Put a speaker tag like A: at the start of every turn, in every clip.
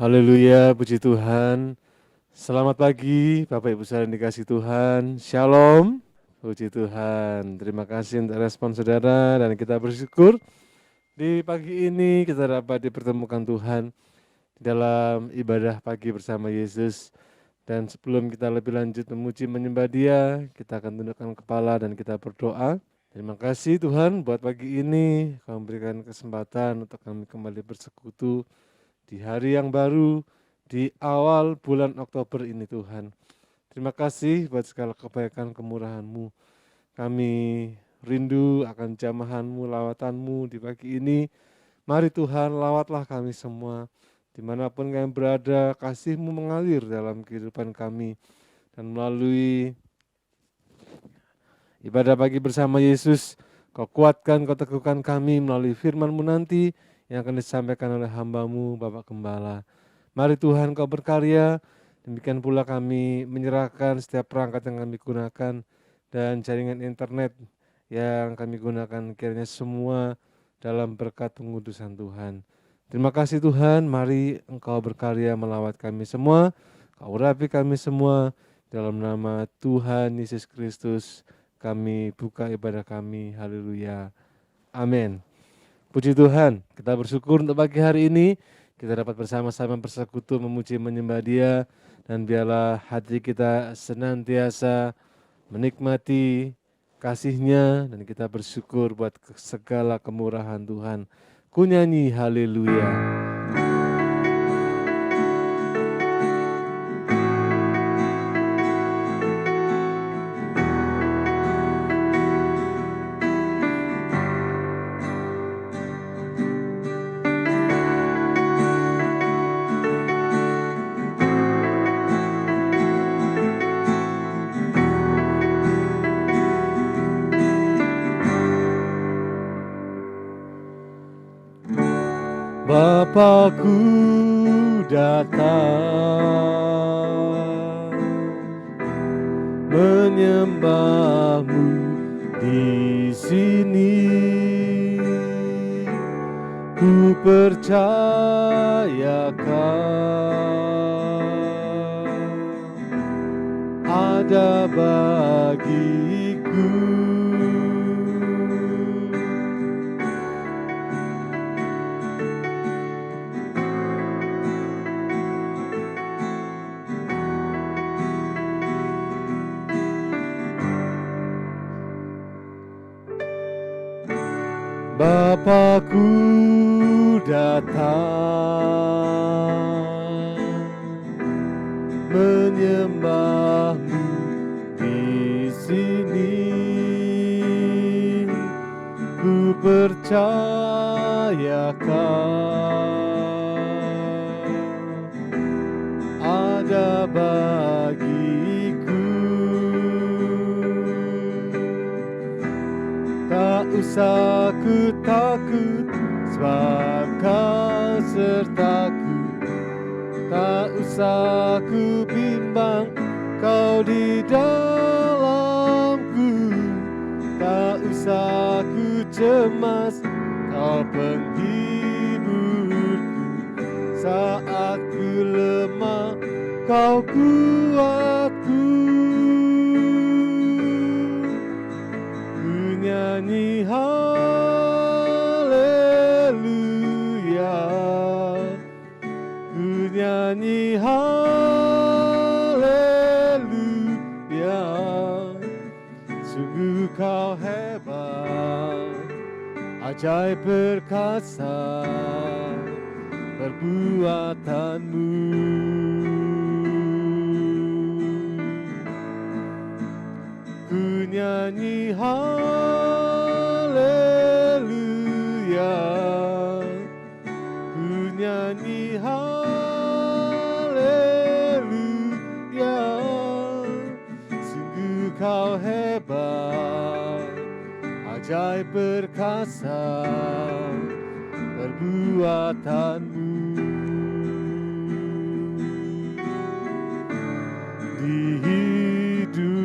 A: Haleluya, puji Tuhan. Selamat pagi, Bapak Ibu saudara yang dikasihi Tuhan. Shalom, puji Tuhan. Terima kasih untuk respon saudara dan kita bersyukur di pagi ini kita dapat dipertemukan Tuhan di dalam ibadah pagi bersama Yesus. Dan sebelum kita lebih lanjut memuji menyembah Dia, kita akan tundukkan kepala dan kita berdoa. Terima kasih Tuhan buat pagi ini, Kau memberikan kesempatan untuk kami kembali bersekutu di hari yang baru, di awal bulan Oktober ini Tuhan. Terima kasih buat segala kebaikan kemurahan-Mu. Kami rindu akan jamahan-Mu, lawatan-Mu di pagi ini. Mari Tuhan, lawatlah kami semua. Dimanapun kami berada, kasih-Mu mengalir dalam kehidupan kami. Dan melalui ibadah pagi bersama Yesus, Kau kuatkan, Kau teguhkan kami melalui firman-Mu nanti yang akan disampaikan oleh hamba-Mu, Bapak Gembala. Mari Tuhan Kau berkarya, demikian pula kami menyerahkan setiap perangkat yang kami gunakan dan jaringan internet yang kami gunakan kiranya semua dalam berkat pengudusan Tuhan. Terima kasih Tuhan, mari Engkau berkarya melawat kami semua, Kau urapi kami semua, dalam nama Tuhan Yesus Kristus kami buka ibadah kami, haleluya, amin. Puji Tuhan, kita bersyukur untuk pagi hari ini, kita dapat bersama-sama bersekutu memuji menyembah Dia, dan biarlah hati kita senantiasa menikmati kasih-Nya, dan kita bersyukur buat segala kemurahan Tuhan. Ku nyanyi haleluya. Bapakku datang menyembah-Mu di sini. Ku percayakan ada bagiku Bapakku datang menyembah-Mu di sini. Ku percayakan ada bagiku. Tak usah ku takut, sebab Kau sertaku. Tak usah ku bimbang, Kau di dalamku. Tak usah ku cemas, Kau penghiburku. Saat ku lemah, Kau kuatku. Nyanyi haleluya, ku nyanyi haleluya. Sungguh Kau hebat, ajaib perkasa perbuatan-Mu. Ku nyanyi haleluya, ku nyanyi haleluya. Sungguh Kau hebat, ajaib perkasa perbuatan-Mu. Di hidupku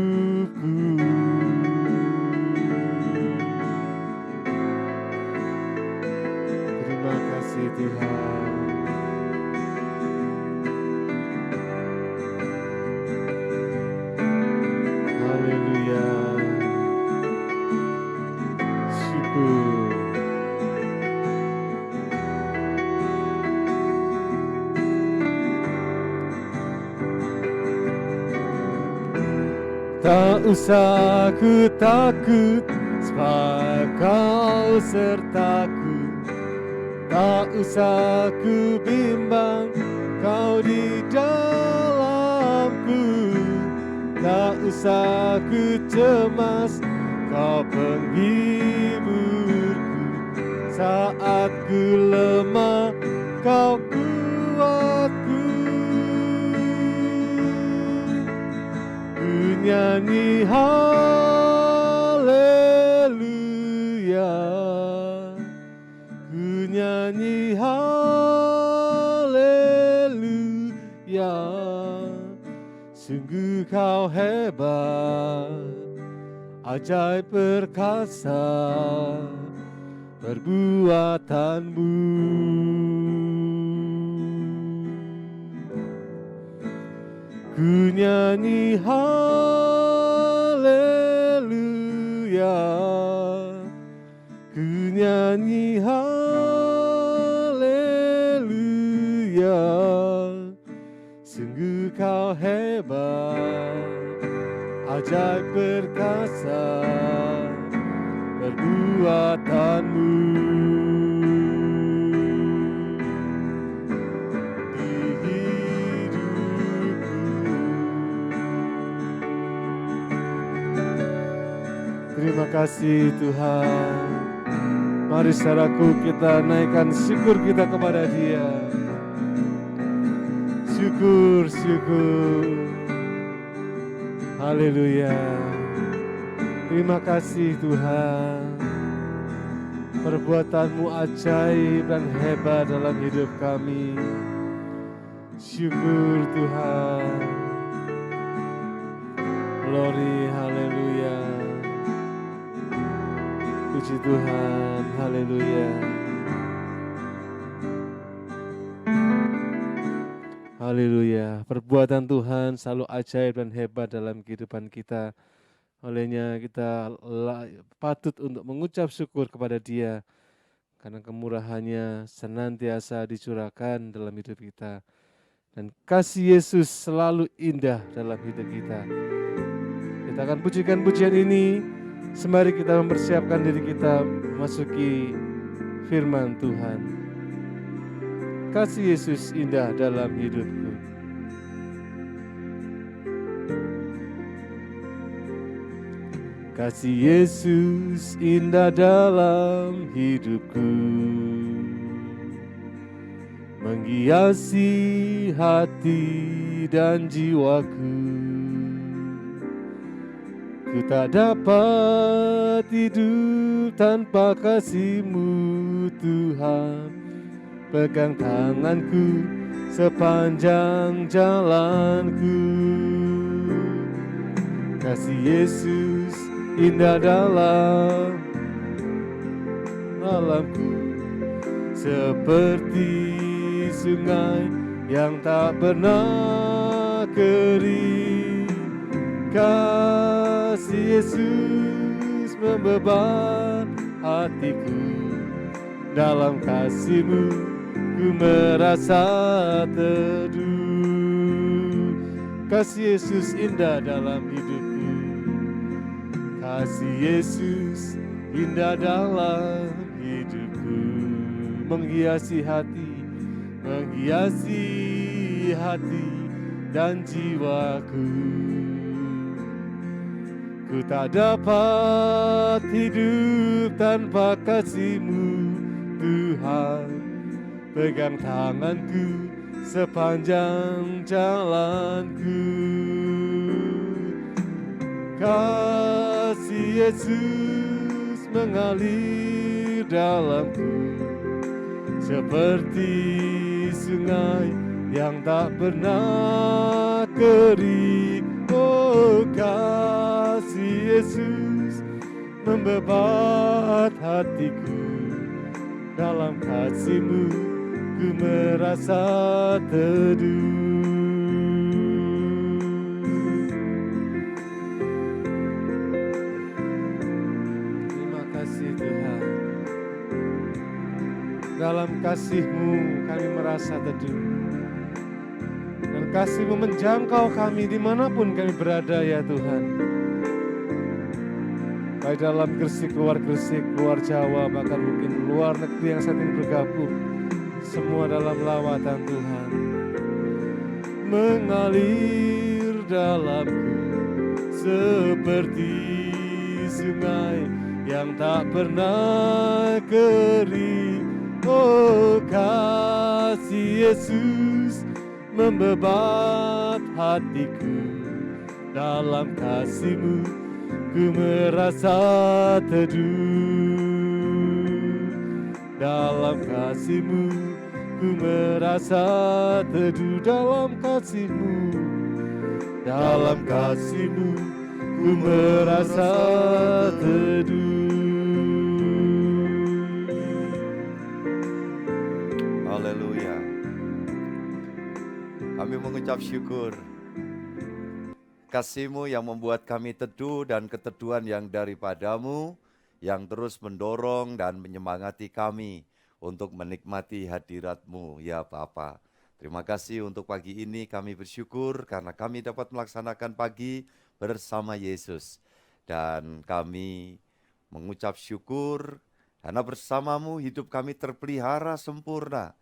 A: Tuhan. Tak usah ku takut, sebab Kau sertaku. Tak usah ku bimbang, Kau di dalamku. Tak usah ku cemas, Kau penghiburku. Saat ku lemah, Kau kuatku. Ku nyanyi haleluya, ku nyanyi haleluya. Sungguh Kau hebat, ajaib perkasa perbuatanmu. Ku nyanyi haleluya, ku nyanyi haleluya. Sungguh Kau hebat, ajaib perkasa perbuatanmu. Terima kasih Tuhan. Mari saudaraku kita naikkan syukur kita kepada Dia. Syukur, syukur. Haleluya. Terima kasih Tuhan. Perbuatan-Mu ajaib dan hebat dalam hidup kami. Syukur Tuhan. Glory, haleluya. Puji Tuhan, haleluya. Haleluya. Perbuatan Tuhan selalu ajaib dan hebat dalam kehidupan kita. Olehnya kita patut untuk mengucap syukur kepada Dia, karena kemurahannya senantiasa dicurahkan dalam hidup kita. Dan kasih Yesus selalu indah dalam hidup kita. Kita akan pujikan pujian ini. Semari kita mempersiapkan diri kita memasuki firman Tuhan. Kasih Yesus indah dalam hidupku. Kasih Yesus indah dalam hidupku, menghiasi hati dan jiwaku. Ku tak dapat hidup tanpa kasih-Mu Tuhan. Pegang tanganku sepanjang jalanku. Kasih Yesus indah dalamku, seperti sungai yang tak pernah kering. Kasih Yesus membeban hatiku, dalam kasih-Mu ku merasa teduh. Kasih Yesus indah dalam hidupku, kasih Yesus indah dalam hidupku, menghiasi hati dan jiwaku. Ku tak dapat hidup tanpa kasih-Mu Tuhan. Pegang tanganku sepanjang jalanku. Kasih Yesus mengalir dalamku, seperti sungai yang tak pernah kering. Oh, kasih Yesus membebat hatiku, dalam kasih-Mu ku merasa teduh. Terima kasih Tuhan. Dalam kasih-Mu kami merasa teduh, dan kasih-Mu menjangkau kami dimanapun kami berada ya Tuhan. baik dalam Gresik, keluar Jawa, bahkan mungkin luar negeri yang saat ini bergabung, semua dalam lawatan Tuhan. Mengalir dalamku seperti sungai yang tak pernah kering. Oh, kasih Yesus membebat hatiku, dalam kasih-Mu ku merasa teduh. Dalam kasih-Mu ku merasa teduh. Dalam kasih-Mu, dalam kasih-Mu ku merasa teduh.
B: Haleluya. Kami mengucap syukur kasih-Mu yang membuat kami teduh dan keteduhan yang daripada-Mu yang terus mendorong dan menyemangati kami untuk menikmati hadirat-Mu ya Bapa. Terima kasih untuk pagi ini, kami bersyukur karena kami dapat melaksanakan pagi bersama Yesus. Dan kami mengucap syukur karena bersama-Mu hidup kami terpelihara sempurna.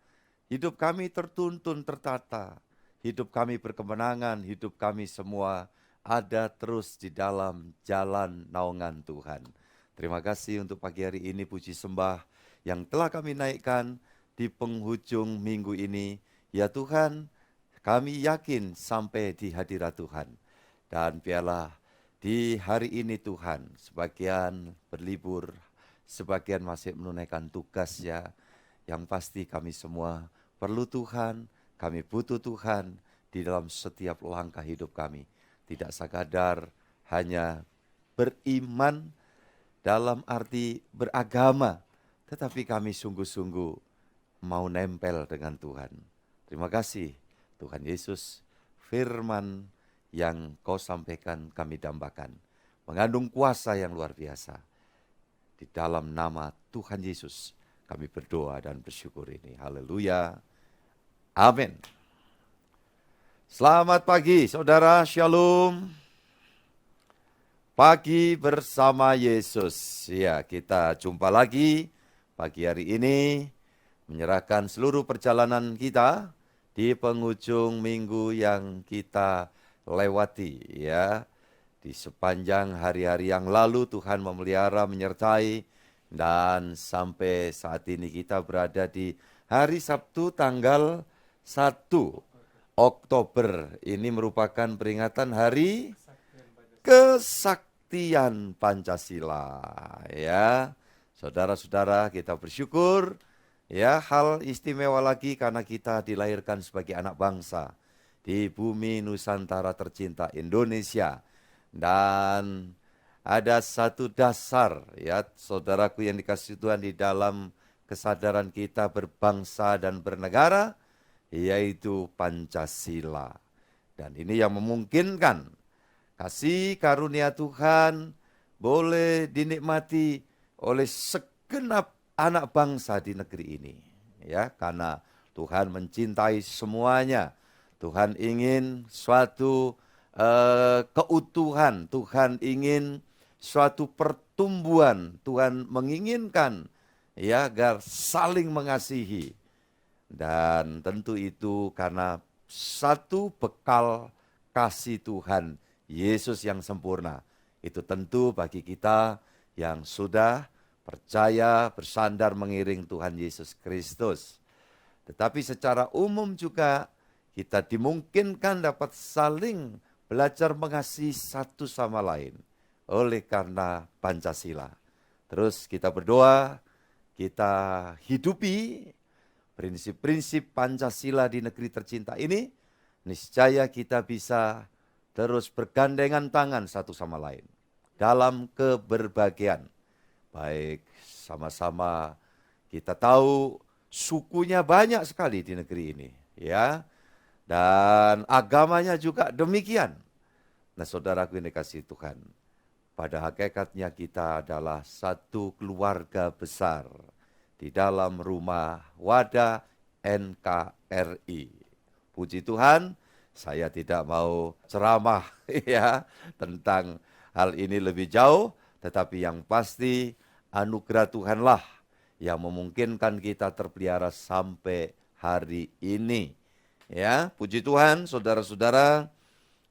B: Hidup kami tertuntun tertata. Hidup kami berkemenangan, hidup kami semua ada terus di dalam jalan naungan Tuhan. Terima kasih untuk pagi hari ini, puji sembah yang telah kami naikkan di penghujung minggu ini. Ya Tuhan, kami yakin sampai di hadirat Tuhan. Dan biarlah di hari ini Tuhan, sebagian berlibur, sebagian masih menunaikan tugasnya. Yang pasti kami semua perlu Tuhan, kami butuh Tuhan di dalam setiap langkah hidup kami. Tidak sekadar hanya beriman dalam arti beragama, tetapi kami sungguh-sungguh mau nempel dengan Tuhan. Terima kasih Tuhan Yesus, firman yang Kau sampaikan kami dambakan, mengandung kuasa yang luar biasa. Di dalam nama Tuhan Yesus kami berdoa dan bersyukur ini. Haleluya. Amin. Selamat pagi saudara, shalom. Pagi bersama Yesus. Ya, kita jumpa lagi pagi hari ini, menyerahkan seluruh perjalanan kita di penghujung minggu yang kita lewati. Ya, di sepanjang hari-hari yang lalu Tuhan memelihara, menyertai, dan sampai saat ini kita berada di hari Sabtu tanggal 1 Oktober. Ini merupakan peringatan hari kesaktian Pancasila. Ya, saudara-saudara, kita bersyukur. Ya, hal istimewa lagi karena kita dilahirkan sebagai anak bangsa di bumi Nusantara tercinta Indonesia. Dan ada satu dasar, ya saudaraku yang dikasihi Tuhan, di dalam kesadaran kita berbangsa dan bernegara, yaitu Pancasila. Dan ini yang memungkinkan kasih karunia Tuhan boleh dinikmati oleh segenap anak bangsa di negeri ini. Ya, karena Tuhan mencintai semuanya. Tuhan ingin suatu keutuhan, Tuhan ingin suatu pertumbuhan, Tuhan menginginkan ya agar saling mengasihi. Dan tentu itu karena satu bekal kasih Tuhan Yesus yang sempurna. Itu tentu bagi kita yang sudah percaya, bersandar mengiring Tuhan Yesus Kristus. Tetapi secara umum juga kita dimungkinkan dapat saling belajar mengasihi satu sama lain oleh karena Pancasila. Terus kita berdoa, kita hidupi prinsip-prinsip Pancasila di negeri tercinta ini, niscaya kita bisa terus bergandengan tangan satu sama lain dalam keberbahagiaan. Baik, sama-sama kita tahu sukunya banyak sekali di negeri ini, ya. Dan agamanya juga demikian. Nah, saudaraku yang dikasihi Tuhan, pada hakikatnya kita adalah satu keluarga besar di dalam rumah wadah NKRI. Puji Tuhan, saya tidak mau ceramah ya tentang hal ini lebih jauh, tetapi yang pasti anugerah Tuhanlah yang memungkinkan kita terpelihara sampai hari ini. Ya, puji Tuhan, saudara-saudara.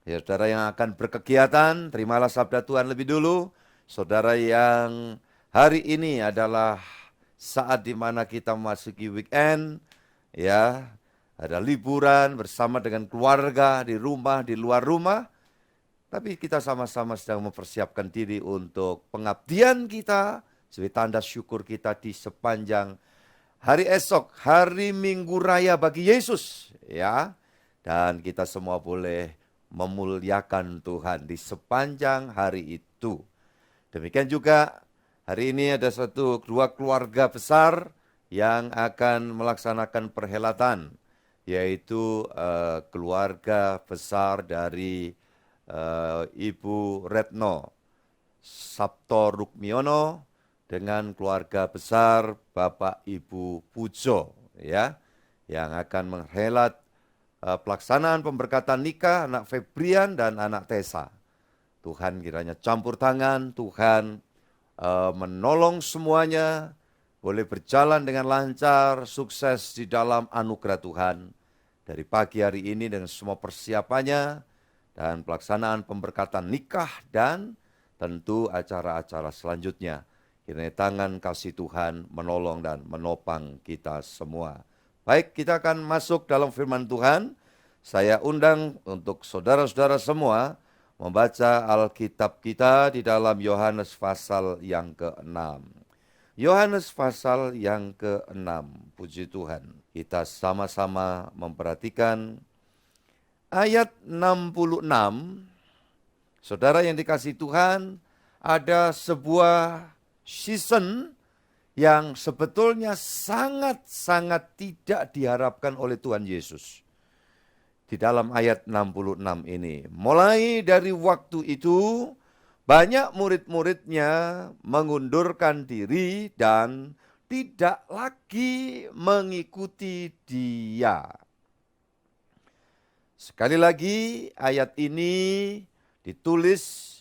B: Ya, saudara yang akan berkegiatan, terimalah sabda Tuhan lebih dulu. Saudara yang hari ini adalah saat di mana kita memasuki weekend, ya, ada liburan bersama dengan keluarga di rumah, di luar rumah. Tapi kita sama-sama sedang mempersiapkan diri untuk pengabdian kita sebagai tanda syukur kita di sepanjang hari esok, hari Minggu Raya bagi Yesus, ya. Dan kita semua boleh memuliakan Tuhan di sepanjang hari itu. Demikian juga hari ini ada dua keluarga besar yang akan melaksanakan perhelatan, yaitu keluarga besar dari Ibu Retno Sabto Rukmiono dengan keluarga besar Bapak Ibu Pujo, ya, yang akan menghelat pelaksanaan pemberkatan nikah anak Febrian dan anak Tessa. Tuhan kiranya campur tangan, Tuhan menolong semuanya, boleh berjalan dengan lancar, sukses di dalam anugerah Tuhan. Dari pagi hari ini dengan semua persiapannya, dan pelaksanaan pemberkatan nikah, dan tentu acara-acara selanjutnya. Kiranya tangan kasih Tuhan menolong dan menopang kita semua. Baik, kita akan masuk dalam firman Tuhan. Saya undang untuk saudara-saudara semua membaca Alkitab kita di dalam Yohanes pasal yang ke-6. Yohanes pasal yang ke-6, puji Tuhan. Kita sama-sama memperhatikan ayat 66. Saudara yang dikasihi Tuhan, ada sebuah season yang sebetulnya sangat-sangat tidak diharapkan oleh Tuhan Yesus. Di dalam ayat 66 ini, mulai dari waktu itu, banyak murid-muridnya mengundurkan diri dan tidak lagi mengikuti Dia. Sekali lagi, ayat ini ditulis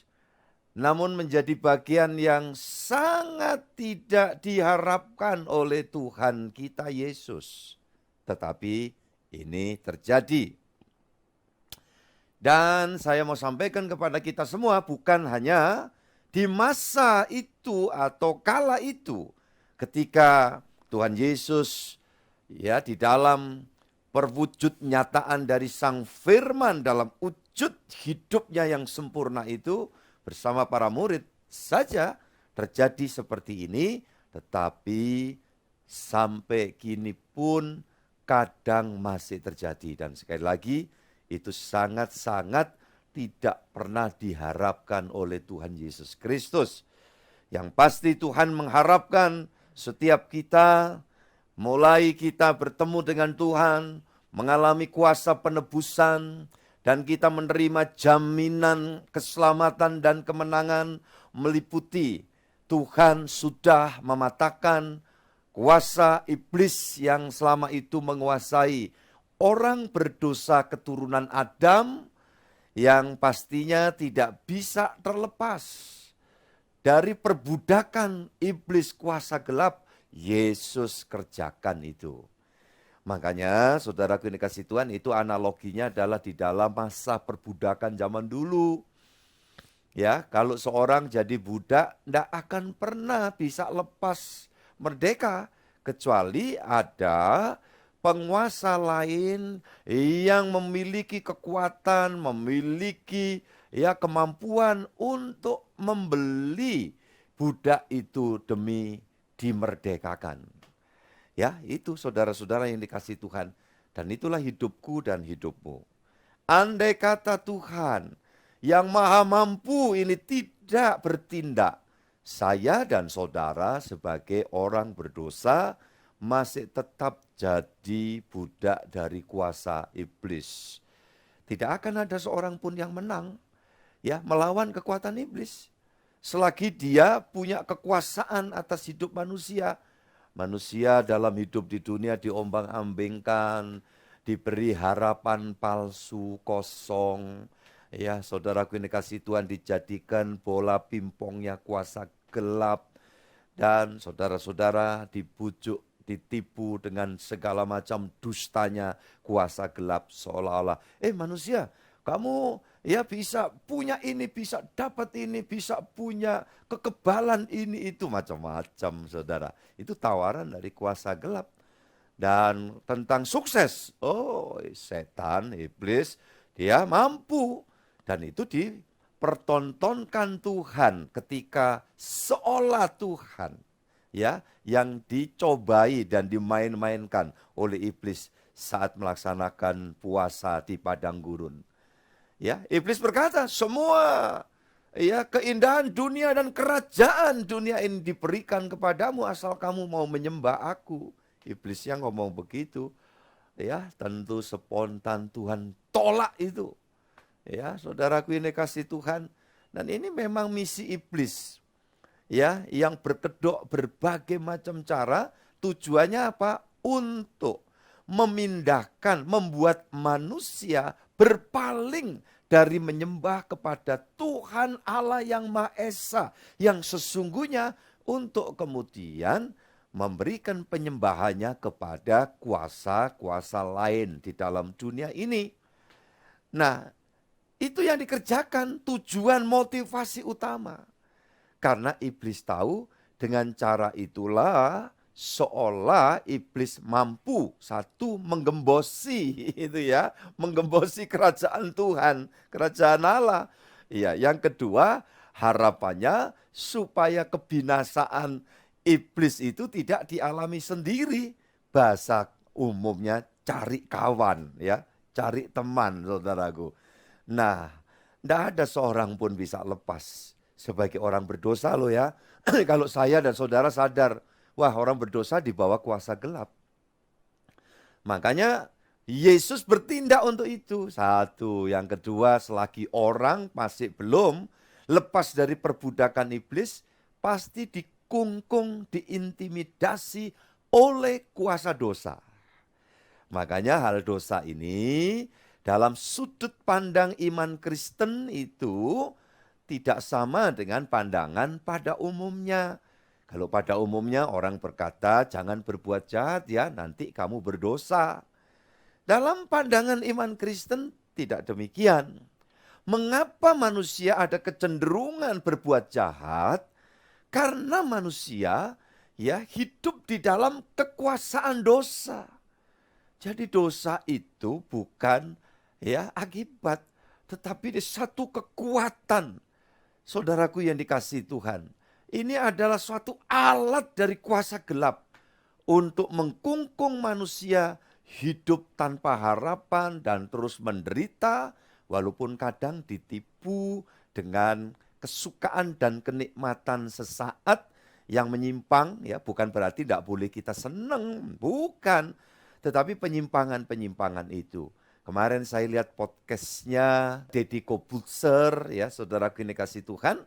B: namun menjadi bagian yang sangat tidak diharapkan oleh Tuhan kita Yesus. Tetapi ini terjadi. Dan saya mau sampaikan kepada kita semua, bukan hanya di masa itu atau kala itu, ketika Tuhan Yesus ya di dalam perwujud nyataan dari Sang Firman dalam wujud hidupnya yang sempurna itu, bersama para murid saja terjadi seperti ini, tetapi sampai kini pun kadang masih terjadi. Dan sekali lagi, itu sangat-sangat tidak pernah diharapkan oleh Tuhan Yesus Kristus. Yang pasti Tuhan mengharapkan setiap kita, mulai kita bertemu dengan Tuhan, mengalami kuasa penebusan, dan kita menerima jaminan keselamatan dan kemenangan meliputi Tuhan sudah mematahkan kuasa iblis yang selama itu menguasai orang berdosa keturunan Adam, yang pastinya tidak bisa terlepas dari perbudakan iblis kuasa gelap. Yesus kerjakan itu. Makanya saudaraku yang dikasihi Tuhan, itu analoginya adalah di dalam masa perbudakan zaman dulu. Ya, kalau seorang jadi budak tidak akan pernah bisa lepas merdeka kecuali ada penguasa lain yang memiliki kekuatan, memiliki kemampuan untuk membeli budak itu demi dimerdekakan. Ya, itu saudara-saudara yang dikasihi Tuhan. Dan itulah hidupku dan hidupmu. Andai kata Tuhan yang maha mampu ini tidak bertindak, saya dan saudara sebagai orang berdosa masih tetap jadi budak dari kuasa iblis. Tidak akan ada seorang pun yang menang ya melawan kekuatan iblis. Selagi dia punya kekuasaan atas hidup manusia. Manusia dalam hidup di dunia diombang-ambingkan, diberi harapan palsu, kosong, Ya, saudaraku ini kasih Tuhan, dijadikan bola pimpongnya kuasa gelap. Dan saudara-saudara dibujuk, ditipu dengan segala macam dustanya kuasa gelap, seolah-olah, manusia, kamu ya bisa punya ini, bisa dapat ini, bisa punya kekebalan ini, itu macam-macam, saudara. Itu tawaran dari kuasa gelap. Dan tentang sukses, setan, iblis, dia mampu. Dan itu dipertontonkan Tuhan ketika seolah Tuhan, ya, yang dicobai dan dimain-mainkan oleh iblis saat melaksanakan puasa di padang gurun. Ya, iblis berkata, semua ya keindahan dunia dan kerajaan dunia ini diberikan kepadamu asal kamu mau menyembah aku. Iblis yang ngomong begitu, ya tentu spontan Tuhan tolak itu. Ya, saudaraku ini kasih Tuhan, dan ini memang misi iblis. Ya, yang berkedok berbagai macam cara, tujuannya apa? Untuk memindahkan, membuat manusia berpaling dari menyembah kepada Tuhan Allah yang Maha Esa, yang sesungguhnya untuk kemudian memberikan penyembahannya kepada kuasa-kuasa lain di dalam dunia ini. Nah, itu yang dikerjakan, tujuan motivasi utama. Karena iblis tahu dengan cara itulah seolah iblis mampu, satu, menggembosi itu ya, menggembosi kerajaan Tuhan, kerajaan Allah. Ya, yang kedua, harapannya supaya kebinasaan iblis itu tidak dialami sendiri. Bahasa umumnya cari kawan, ya, cari teman, saudaraku. Nah, tidak ada seorang pun bisa lepas sebagai orang berdosa loh ya. Kalau saya dan saudara sadar, wah orang berdosa di bawah kuasa gelap. Makanya Yesus bertindak untuk itu. Satu, yang kedua, selagi orang masih belum lepas dari perbudakan iblis, pasti dikungkung, diintimidasi oleh kuasa dosa. Makanya hal dosa ini dalam sudut pandang iman Kristen itu tidak sama dengan pandangan pada umumnya. Kalau pada umumnya orang berkata jangan berbuat jahat ya, nanti kamu berdosa. Dalam pandangan iman Kristen tidak demikian. Mengapa manusia ada kecenderungan berbuat jahat? Karena manusia ya hidup di dalam kekuasaan dosa. Jadi dosa itu bukan ya akibat, tetapi satu kekuatan. Saudaraku yang dikasihi Tuhan, ini adalah suatu alat dari kuasa gelap untuk mengkungkung manusia hidup tanpa harapan dan terus menderita, walaupun kadang ditipu dengan kesukaan dan kenikmatan sesaat yang menyimpang, ya bukan berarti tidak boleh kita senang, bukan. Tetapi penyimpangan-penyimpangan itu. Kemarin saya lihat podcastnya Deddy Kobutser, ya saudara kini kasih Tuhan,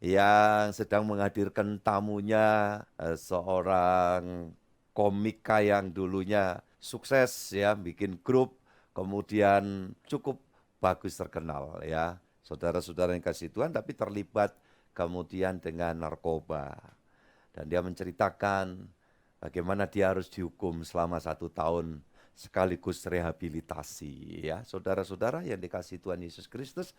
B: yang sedang menghadirkan tamunya seorang komika yang dulunya sukses ya, bikin grup, kemudian cukup bagus terkenal ya. Saudara-saudara yang kasih Tuhan, tapi terlibat kemudian dengan narkoba. Dan dia menceritakan bagaimana dia harus dihukum selama 1 tahun sekaligus rehabilitasi ya. Saudara-saudara yang dikasihi Tuhan Yesus Kristus,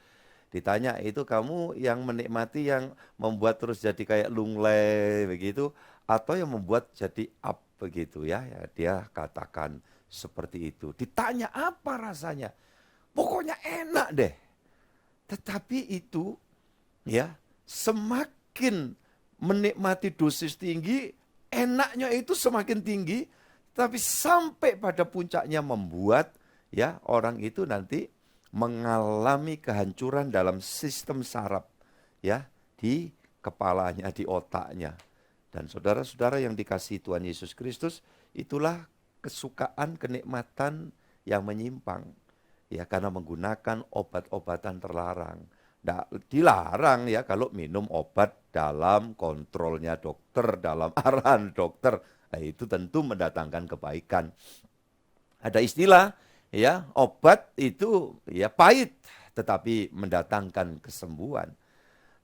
B: ditanya itu kamu yang menikmati yang membuat terus jadi kayak lunglai begitu, atau yang membuat jadi up begitu ya. Dia katakan seperti itu. Ditanya apa rasanya? Pokoknya enak deh. Tetapi itu ya semakin menikmati dosis tinggi, enaknya itu semakin tinggi, tapi sampai pada puncaknya membuat ya orang itu nanti mengalami kehancuran dalam sistem saraf ya di kepalanya, di otaknya. Dan saudara-saudara yang dikasihi Tuhan Yesus Kristus, itulah kesukaan, kenikmatan yang menyimpang ya karena menggunakan obat-obatan terlarang. Dilarang ya kalau minum obat dalam kontrolnya dokter, dalam arahan dokter. Nah, itu tentu mendatangkan kebaikan. Ada istilah ya, obat itu ya pahit, tetapi mendatangkan kesembuhan.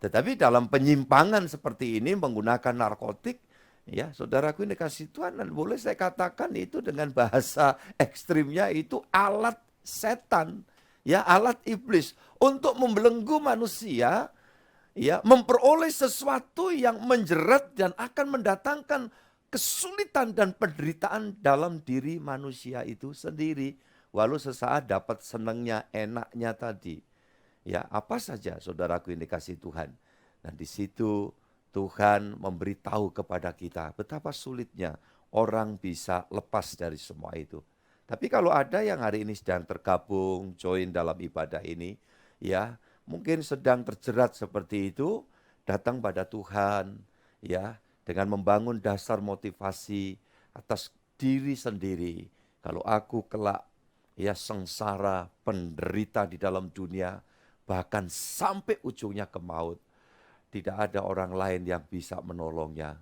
B: Tetapi dalam penyimpangan seperti ini menggunakan narkotik, ya saudaraku ini kasih Tuhan, dan boleh saya katakan itu dengan bahasa ekstrimnya itu alat setan, ya alat iblis untuk membelenggu manusia, ya memperoleh sesuatu yang menjerat dan akan mendatangkan kesulitan dan penderitaan dalam diri manusia itu sendiri. Walau sesaat dapat senangnya, enaknya tadi. Ya, apa saja saudaraku yang dikasih Tuhan. Dan di situ Tuhan memberitahu kepada kita betapa sulitnya orang bisa lepas dari semua itu. Tapi kalau ada yang hari ini sedang tergabung, join dalam ibadah ini, ya, mungkin sedang terjerat seperti itu, datang pada Tuhan, ya, dengan membangun dasar motivasi atas diri sendiri. Kalau aku kelak, ya, sengsara, penderita di dalam dunia, bahkan sampai ujungnya ke maut, tidak ada orang lain yang bisa menolongnya,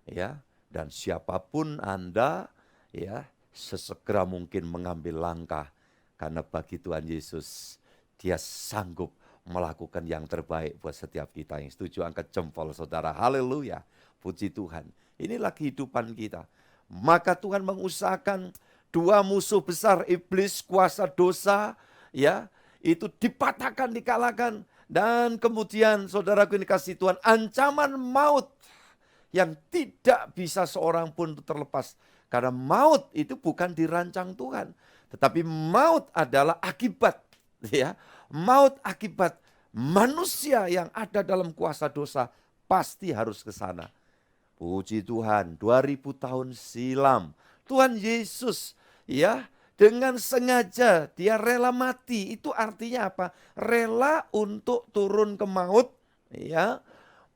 B: ya. Dan siapapun Anda, ya, sesegera mungkin mengambil langkah, karena bagi Tuhan Yesus, Dia sanggup melakukan yang terbaik buat setiap kita. Yang setuju angkat jempol saudara, haleluya, puji Tuhan. Inilah kehidupan kita. Maka Tuhan mengusahakan dua musuh besar, iblis, kuasa dosa, ya, itu dipatahkan, dikalahkan. Dan kemudian saudaraku ini kasih Tuhan, ancaman maut yang tidak bisa seorang pun terlepas. Karena maut itu bukan dirancang Tuhan, tetapi maut adalah akibat, ya. Maut akibat manusia yang ada dalam kuasa dosa pasti harus ke sana. Puji Tuhan, 2000 tahun silam Tuhan Yesus, ya, dengan sengaja Dia rela mati. Itu artinya apa? Rela untuk turun ke maut, ya,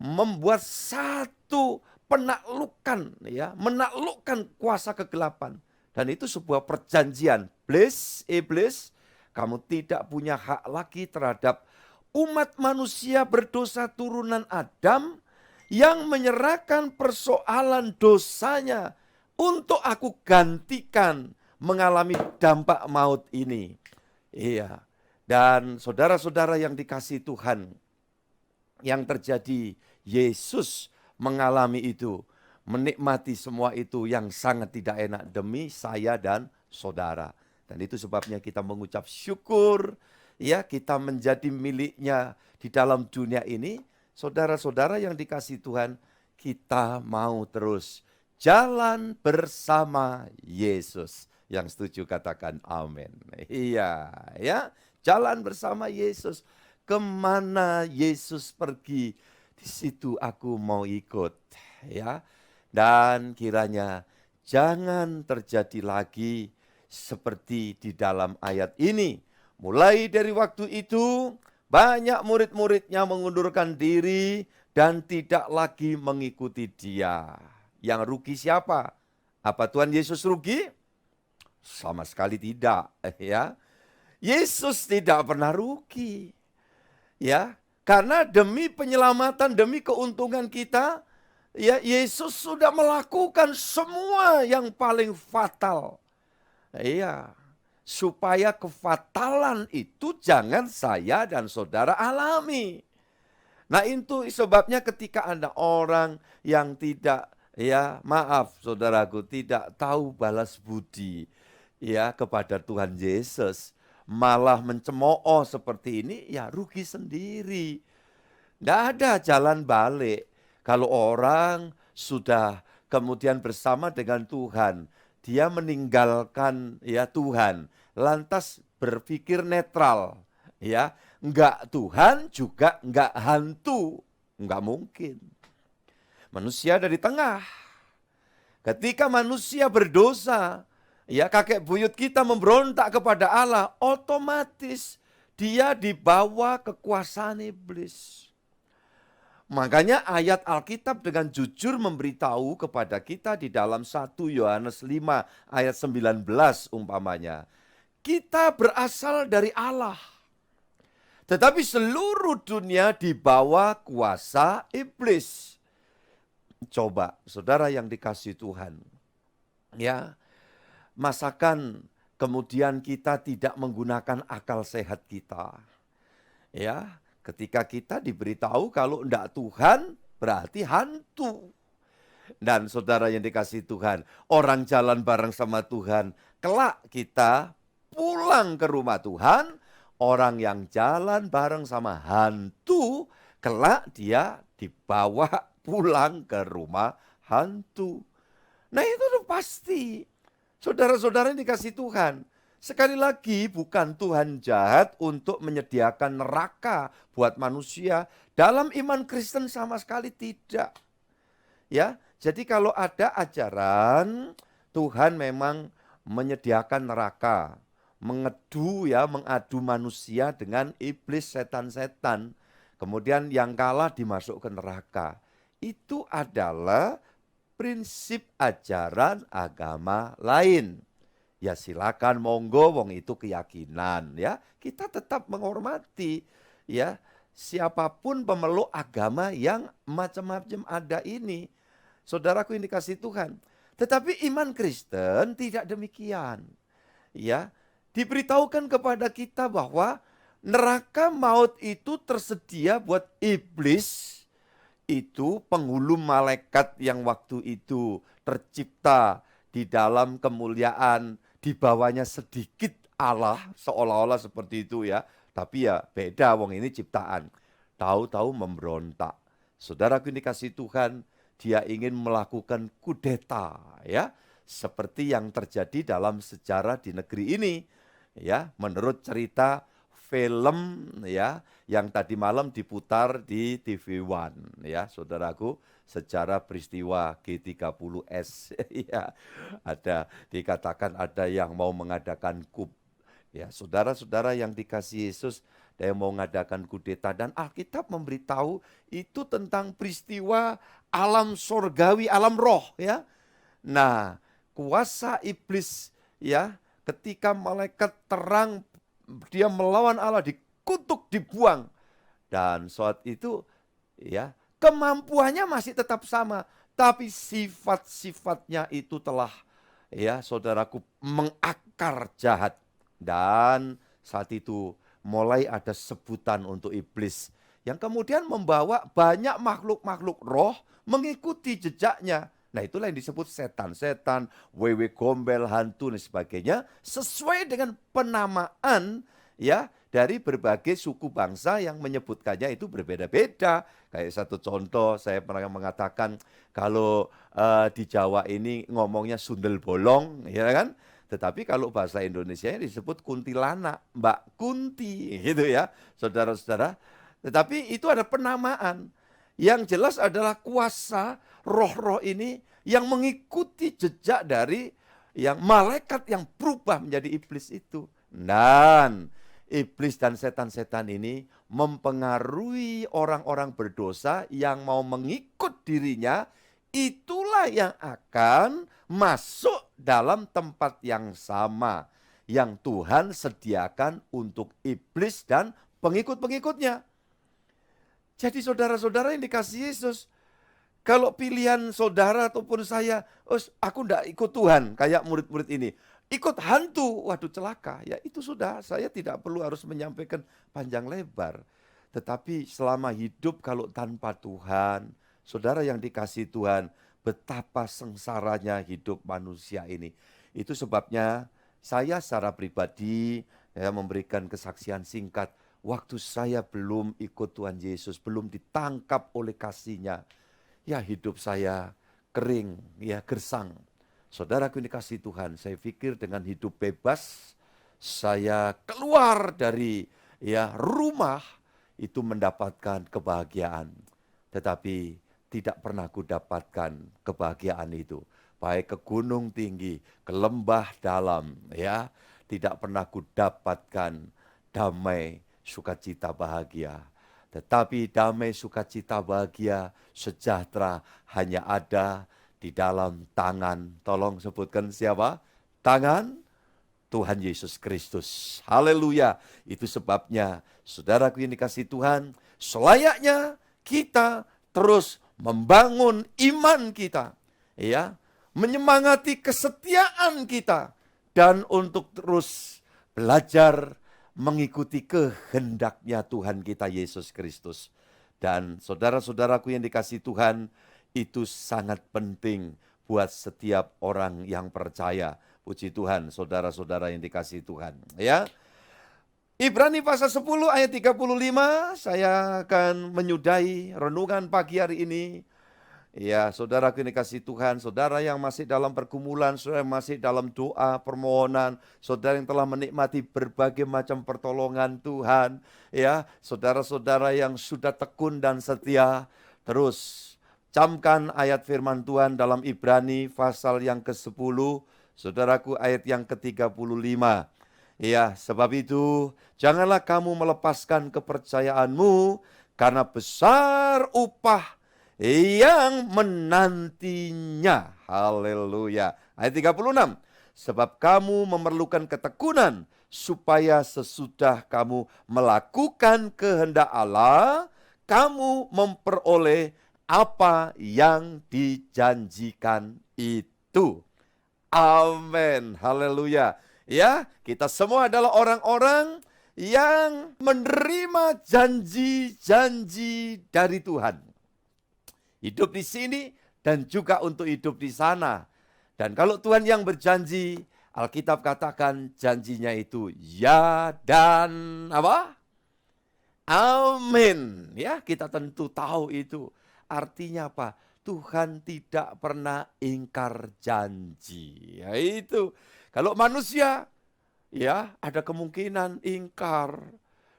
B: membuat satu penaklukan, ya, menaklukkan kuasa kegelapan. Dan itu sebuah perjanjian. Iblis, kamu tidak punya hak lagi terhadap umat manusia berdosa turunan Adam yang menyerahkan persoalan dosanya untuk aku gantikan mengalami dampak maut ini. Iya. Dan saudara-saudara yang dikasihi Tuhan, yang terjadi, Yesus mengalami itu, menikmati semua itu yang sangat tidak enak demi saya dan saudara. Dan itu sebabnya kita mengucap syukur, ya, kita menjadi miliknya di dalam dunia ini. Saudara-saudara yang dikasihi Tuhan, kita mau terus jalan bersama Yesus. Yang setuju katakan amin. Iya, ya, jalan bersama Yesus. Kemana Yesus pergi, di situ aku mau ikut, ya. Dan kiranya jangan terjadi lagi seperti di dalam ayat ini. Mulai dari waktu itu, banyak murid-muridnya mengundurkan diri dan tidak lagi mengikuti Dia. Yang rugi siapa? Apa Tuhan Yesus rugi? Sama sekali tidak, ya. Yesus tidak pernah rugi. Ya, karena demi penyelamatan, demi keuntungan kita, ya, Yesus sudah melakukan semua yang paling fatal. Iya, supaya kefatalan itu jangan saya dan saudara alami. Nah, itu sebabnya ketika ada orang yang tidak, ya, maaf saudaraku, tidak tahu balas budi, ya, kepada Tuhan Yesus, malah mencemooh seperti ini, ya rugi sendiri. Tidak ada jalan balik. Kalau orang sudah kemudian bersama dengan Tuhan, dia meninggalkan, ya, Tuhan, lantas berpikir netral, ya, enggak Tuhan juga enggak hantu, enggak mungkin. Manusia dari tengah. Ketika manusia berdosa, ya, kakek buyut kita memberontak kepada Allah, otomatis dia dibawa kekuasaan iblis. Makanya ayat Alkitab dengan jujur memberitahu kepada kita di dalam 1 Yohanes 5 ayat 19 umpamanya. Kita berasal dari Allah. Tetapi seluruh dunia di bawah kuasa iblis. Coba saudara yang dikasihi Tuhan, ya, masakan kemudian kita tidak menggunakan akal sehat kita. Ya, ketika kita diberitahu kalau enggak Tuhan, berarti hantu. Dan saudara yang dikasihi Tuhan, orang jalan bareng sama Tuhan, kelak kita pulang ke rumah Tuhan. Orang yang jalan bareng sama hantu, kelak dia dibawa pulang ke rumah hantu. Nah itu udah pasti. Saudara-saudara yang dikasihi Tuhan, sekali lagi bukan Tuhan jahat untuk menyediakan neraka buat manusia. Dalam iman Kristen sama sekali tidak. Ya, jadi kalau ada ajaran Tuhan memang menyediakan neraka, mengadu manusia dengan iblis setan-setan. Kemudian yang kalah dimasuk ke neraka. Itu adalah prinsip ajaran agama lain. Ya silakan monggo, wong itu keyakinan ya. Kita tetap menghormati ya siapapun pemeluk agama yang macam-macam ada ini. Saudaraku yang dikasihi Tuhan. Tetapi iman Kristen tidak demikian. Ya, diberitahukan kepada kita bahwa neraka maut itu tersedia buat iblis. Itu penghulu malaikat yang waktu itu tercipta di dalam kemuliaan, di bawahnya sedikit Allah, seolah-olah seperti itu ya. Tapi ya beda, wong ini ciptaan. Tahu-tahu memberontak. Saudaraku yang dikasihi Tuhan, dia ingin melakukan kudeta ya, seperti yang terjadi dalam sejarah di negeri ini ya, menurut cerita film ya yang tadi malam diputar di TV One ya, saudaraku, sejarah peristiwa G30S ya. Ada dikatakan ada yang mau mengadakan coup. Ya, saudara-saudara yang dikasihi Yesus, dia mau mengadakan kudeta dan Alkitab memberitahu itu tentang peristiwa alam sorgawi, alam roh ya. Nah, kuasa iblis ya, ketika malaikat terang dia melawan Allah, dikutuk, dibuang. Dan saat itu ya, kemampuannya masih tetap sama, tapi sifat-sifatnya itu telah ya, saudaraku, mengakar jahat. Dan saat itu mulai ada sebutan untuk iblis yang kemudian membawa banyak makhluk-makhluk roh mengikuti jejaknya. Nah itulah yang disebut setan-setan, wewe gombel, hantu dan sebagainya, sesuai dengan penamaan ya dari berbagai suku bangsa yang menyebutkannya itu berbeda-beda. Kayak satu contoh, saya pernah mengatakan kalau di Jawa ini ngomongnya sundel bolong, ya kan? Tetapi kalau bahasa Indonesia disebut kuntilanak, Mbak Kunti, gitu ya, saudara-saudara. Tetapi itu ada penamaan. Yang jelas adalah kuasa roh-roh ini yang mengikuti jejak dari yang malaikat yang berubah menjadi iblis itu. Dan iblis dan setan-setan ini mempengaruhi orang-orang berdosa yang mau mengikut dirinya. Itulah yang akan masuk dalam tempat yang sama yang Tuhan sediakan untuk iblis dan pengikut-pengikutnya. Jadi saudara-saudara yang dikasihi Yesus, kalau pilihan saudara ataupun saya, aku enggak ikut Tuhan kayak murid-murid ini, ikut hantu, waduh celaka. Ya itu sudah, saya tidak perlu harus menyampaikan panjang lebar. Tetapi selama hidup kalau tanpa Tuhan, saudara yang dikasihi Tuhan, betapa sengsaranya hidup manusia ini. Itu sebabnya saya secara pribadi ya, memberikan kesaksian singkat. Waktu saya belum ikut Tuhan Yesus, belum ditangkap oleh kasih-Nya, ya hidup saya kering, ya gersang. Saudaraku yang dikasihi Tuhan, saya pikir dengan hidup bebas, saya keluar dari ya rumah, itu mendapatkan kebahagiaan. Tetapi tidak pernah ku dapatkan kebahagiaan itu. Baik ke gunung tinggi, ke lembah dalam, ya tidak pernah ku dapatkan damai, sukacita, bahagia. Tetapi damai, sukacita, bahagia, sejahtera hanya ada di dalam tangan. Tolong sebutkan siapa? Tangan Tuhan Yesus Kristus. Haleluya. Itu sebabnya saudaraku yang dikasihi Tuhan, selayaknya kita terus membangun iman kita, ya, menyemangati kesetiaan kita, dan untuk terus belajar mengikuti kehendaknya Tuhan kita Yesus Kristus. Dan saudara-saudaraku yang dikasihi Tuhan, itu sangat penting buat setiap orang yang percaya. Puji Tuhan, saudara-saudara yang dikasihi Tuhan. Ya, Ibrani pasal 10 ayat 35, saya akan menyudahi renungan pagi hari ini. Ya, saudaraku yang dikasihi Tuhan, saudara yang masih dalam pergumulan, saudara yang masih dalam doa, permohonan, saudara yang telah menikmati berbagai macam pertolongan Tuhan, ya, saudara-saudara yang sudah tekun dan setia, terus camkan ayat firman Tuhan dalam Ibrani pasal yang ke-10, saudaraku, ayat yang ke-35. Ya, sebab itu janganlah kamu melepaskan kepercayaanmu, karena besar upah yang menantinya. Haleluya. Ayat 36. Sebab kamu memerlukan ketekunan, supaya sesudah kamu melakukan kehendak Allah, kamu memperoleh apa yang dijanjikan itu. Amin. Haleluya. Ya, kita semua adalah orang-orang yang menerima janji-janji dari Tuhan. Hidup di sini dan juga untuk hidup di sana. Dan kalau Tuhan yang berjanji, Alkitab katakan janjinya itu ya dan apa? Amin. Ya, kita tentu tahu itu. Artinya apa? Tuhan tidak pernah ingkar janji. Ya itu. Kalau manusia, ya ada kemungkinan ingkar.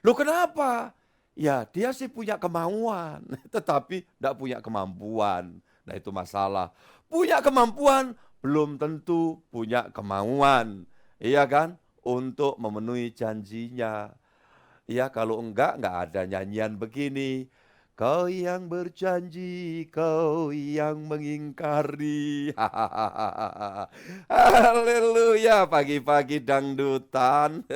B: Loh kenapa? Ya dia sih punya kemauan, tetapi tidak punya kemampuan. Nah itu masalah. Punya kemampuan, belum tentu punya kemauan. Iya kan? Untuk memenuhi janjinya. Ya kalau enggak ada nyanyian begini. Kau yang berjanji, kau yang mengingkari. Haleluya, pagi-pagi dangdutan.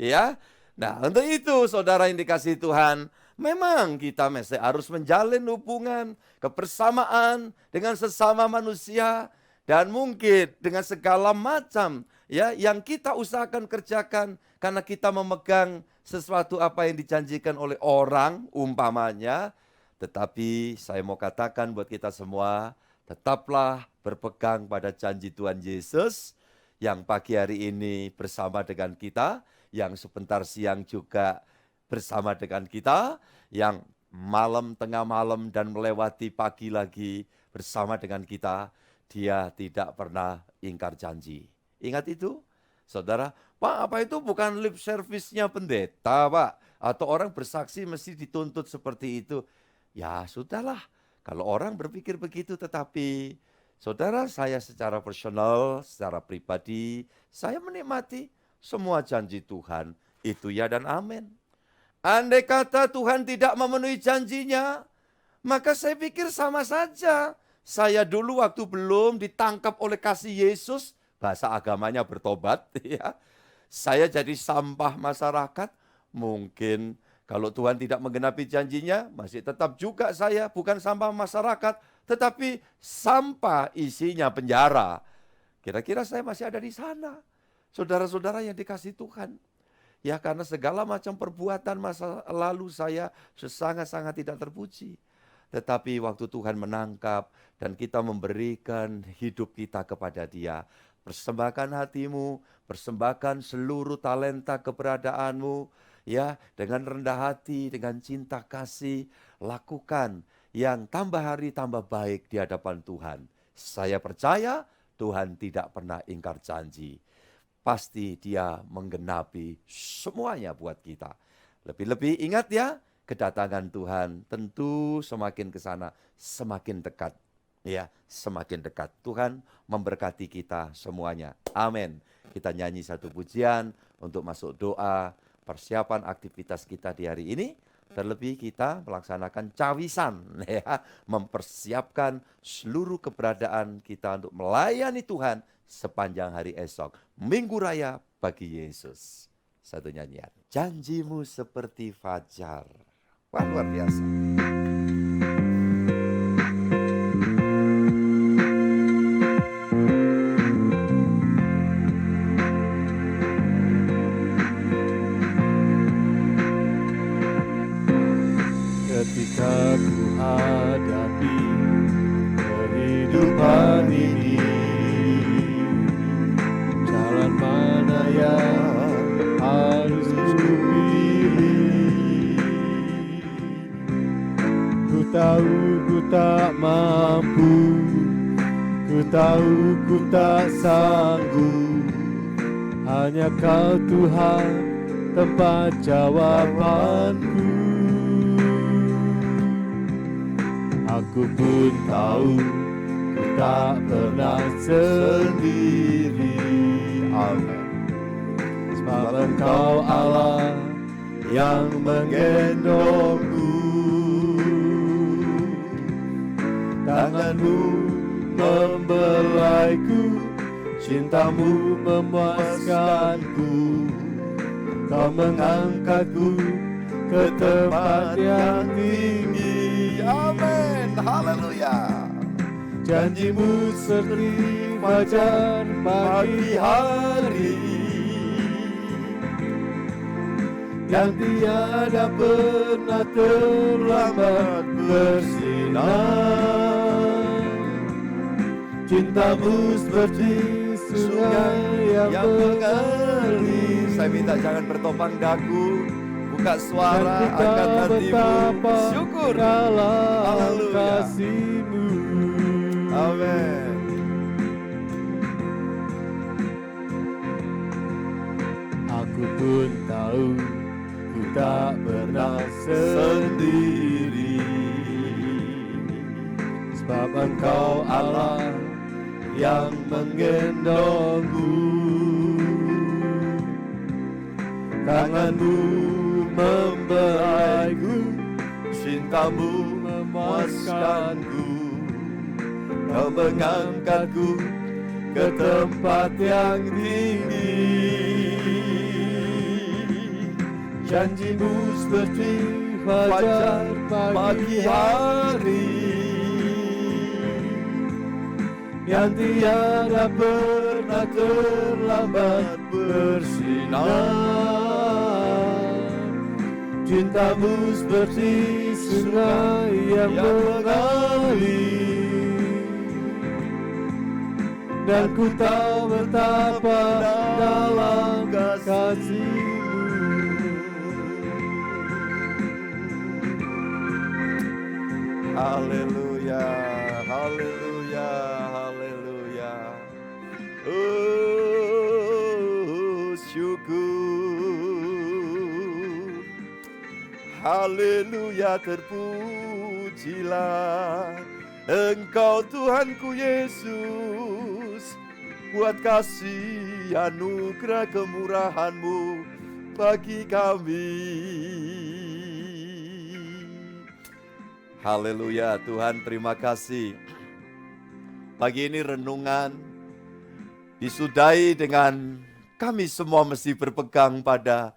B: Ya, nah untuk itu saudara yang dikasihi Tuhan, memang kita mesti harus menjalin hubungan, kebersamaan dengan sesama manusia. Dan mungkin dengan segala macam ya yang kita usahakan kerjakan, karena kita memegang sesuatu apa yang dijanjikan oleh orang umpamanya. Tetapi saya mau katakan buat kita semua, tetaplah berpegang pada janji Tuhan Yesus yang pagi hari ini bersama dengan kita, yang sebentar siang juga bersama dengan kita, yang malam, tengah malam dan melewati pagi lagi bersama dengan kita. Dia tidak pernah ingkar janji. Ingat itu, saudara. Pak, apa itu bukan lip service-nya pendeta, Pak? Atau orang bersaksi mesti dituntut seperti itu. Ya, sudahlah. Kalau orang berpikir begitu, tetapi saudara, saya secara personal, secara pribadi, saya menikmati semua janji Tuhan. Itu ya dan amin. Andai kata Tuhan tidak memenuhi janjinya, maka saya pikir sama saja. Saya dulu waktu belum ditangkap oleh kasih Yesus, bahasa agamanya bertobat, ya. Saya jadi sampah masyarakat. Mungkin kalau Tuhan tidak menggenapi janjinya, masih tetap juga saya bukan sampah masyarakat, tetapi sampah isinya penjara. Kira-kira saya masih ada di sana. Saudara-saudara yang dikasihi Tuhan. Ya karena segala macam perbuatan masa lalu saya sangat-sangat tidak terpuji. Tetapi waktu Tuhan menangkap dan kita memberikan hidup kita kepada Dia, persembahkan hatimu, persembahkan seluruh talenta keberadaanmu, ya dengan rendah hati, dengan cinta kasih, lakukan yang tambah hari tambah baik di hadapan Tuhan. Saya percaya Tuhan tidak pernah ingkar janji. Pasti Dia menggenapi semuanya buat kita. Lebih-lebih ingat ya, kedatangan Tuhan tentu semakin ke sana, semakin dekat. Ya, semakin dekat. Tuhan memberkati kita semuanya. Amin. Kita nyanyi satu pujian untuk masuk doa, persiapan aktivitas kita di hari ini. Terlebih kita melaksanakan cawisan, ya, mempersiapkan seluruh keberadaan kita untuk melayani Tuhan sepanjang hari esok. Minggu Raya bagi Yesus. Satu nyanyian. Janjimu seperti fajar. Wah, luar biasa.
A: menghadapi kehidupan ini. Jalan mana yang harus ku pilih? Ku tahu ku tak mampu, ku tahu ku tak sanggup. Hanya Kau Tuhan tempat jawabanku. Aku pun tahu ku tak pernah sendiri.
B: Amin.
A: Sebab Engkau Allah yang menggendongku. Tangan-Mu membelaiku, cinta-Mu memuaskanku. Kau mengangkatku ke tempat yang tinggi.
B: Amin. Haleluya.
A: Janji-Mu seperti fajar pagi hari yang tiada pernah terlambat bersinar. Cinta-Mu seperti sungai yang mengalir.
B: Saya minta jangan bertopang dagu, buka
A: Dan
B: suara,
A: kita
B: angkat hatimu,
A: betapa
B: syukur.
A: dalam
B: Haleluya.
A: kasih-Mu.
B: Amin.
A: Aku pun tahu ku tak pernah sendiri. Sebab Engkau Allah yang menggendongku. Tangan-Mu membelaiku,
B: Cinta-Mu
A: memuaskanku.
B: Kau mengangkatku
A: ke tempat yang tinggi. Janji-Mu seperti fajar pagi hari yang tiada pernah terlambat bersinar. Cinta-Mu seperti sungai yang mengalir, dan ku tahu betapa dalam kasih-Mu.
B: Haleluya, haleluya, haleluya. Oh, syukur. Haleluya, terpujilah Engkau Tuhanku Yesus, buat kasih anugerah kemurahan-Mu bagi kami. Haleluya, Tuhan terima kasih. Pagi ini renungan disudahi dengan kami semua mesti berpegang pada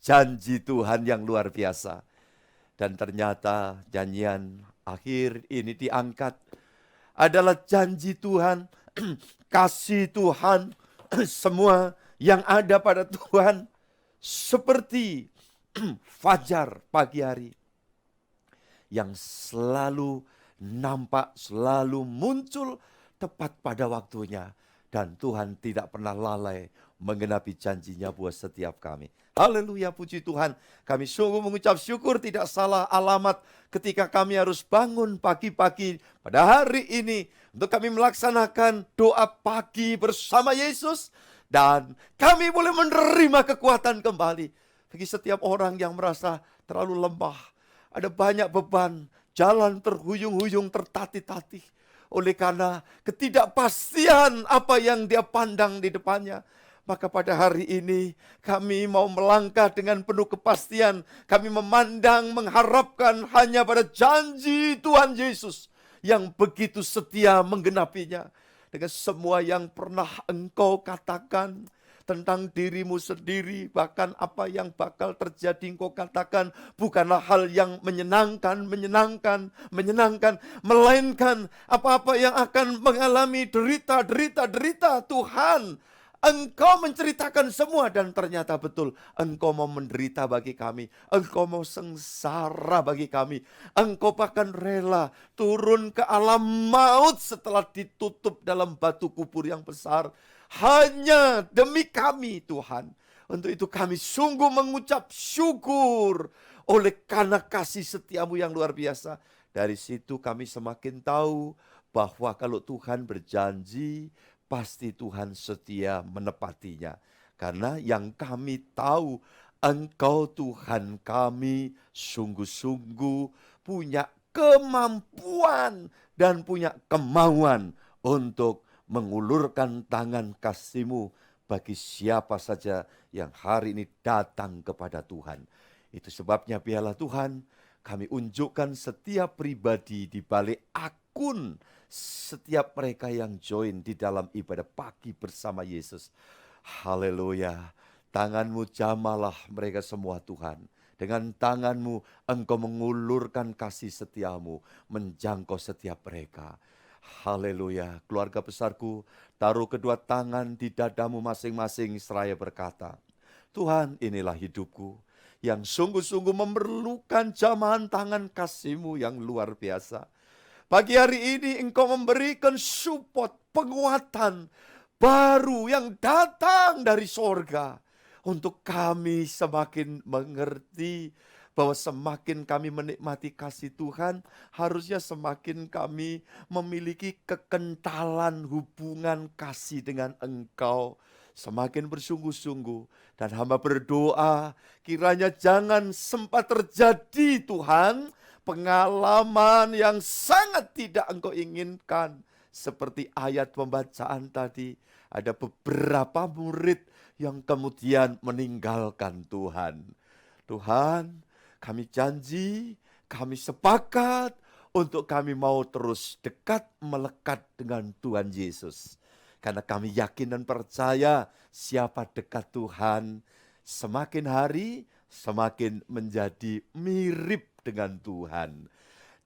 B: janji Tuhan yang luar biasa. Dan ternyata janjian akhir ini diangkat adalah janji Tuhan, kasih Tuhan, semua yang ada pada Tuhan seperti fajar pagi hari yang selalu nampak, selalu muncul tepat pada waktunya. Dan Tuhan tidak pernah lalai menggenapi janjinya buat setiap kami. Haleluya, puji Tuhan. Kami sungguh mengucap syukur, tidak salah alamat ketika kami harus bangun pagi-pagi pada hari ini untuk kami melaksanakan doa pagi bersama Yesus. Dan kami boleh menerima kekuatan kembali. Bagi setiap orang yang merasa terlalu lemah, ada banyak beban, jalan terhuyung-huyung, tertatih-tatih. Oleh karena ketidakpastian apa yang dia pandang di depannya. Maka pada hari ini kami mau melangkah dengan penuh kepastian. Kami memandang, mengharapkan hanya pada janji Tuhan Yesus yang begitu setia menggenapinya. Dengan semua yang pernah engkau katakan tentang dirimu sendiri, bahkan apa yang bakal terjadi engkau katakan bukanlah hal yang menyenangkan, melainkan apa-apa yang akan mengalami derita. Tuhan Engkau menceritakan semua dan ternyata betul. Engkau mau menderita bagi kami. Engkau mau sengsara bagi kami. Engkau bahkan rela turun ke alam maut setelah ditutup dalam batu kubur yang besar. Hanya demi kami Tuhan. Untuk itu kami sungguh mengucap syukur oleh karena kasih setiamu yang luar biasa. Dari situ kami semakin tahu bahwa kalau Tuhan berjanji, pasti Tuhan setia menepatinya. Karena yang kami tahu, Engkau Tuhan kami sungguh-sungguh punya kemampuan dan punya kemauan untuk mengulurkan tangan kasih-Mu bagi siapa saja yang hari ini datang kepada Tuhan. Itu sebabnya biarlah Tuhan kami unjukkan setiap pribadi di balik akun setiap mereka yang join di dalam ibadah pagi bersama Yesus. Haleluya. Tangan-Mu jamalah mereka semua Tuhan. Dengan tangan-Mu Engkau mengulurkan kasih setiamu menjangkau setiap mereka. Haleluya. Keluarga besarku, taruh kedua tangan di dadamu masing-masing seraya berkata, Tuhan, inilah hidupku yang sungguh-sungguh memerlukan jamahan tangan kasih-Mu yang luar biasa. Pagi hari ini Engkau memberikan support, penguatan baru yang datang dari sorga. Untuk kami semakin mengerti bahwa semakin kami menikmati kasih Tuhan, harusnya semakin kami memiliki kekentalan hubungan kasih dengan Engkau. Semakin bersungguh-sungguh dan hamba berdoa kiranya jangan sempat terjadi Tuhan pengalaman yang sangat tidak Engkau inginkan. Seperti ayat pembacaan tadi, ada beberapa murid yang kemudian meninggalkan Tuhan. Tuhan, kami janji, kami sepakat untuk kami mau terus dekat melekat dengan Tuhan Yesus. Karena kami yakin dan percaya siapa dekat Tuhan, semakin hari semakin menjadi mirip dengan Tuhan.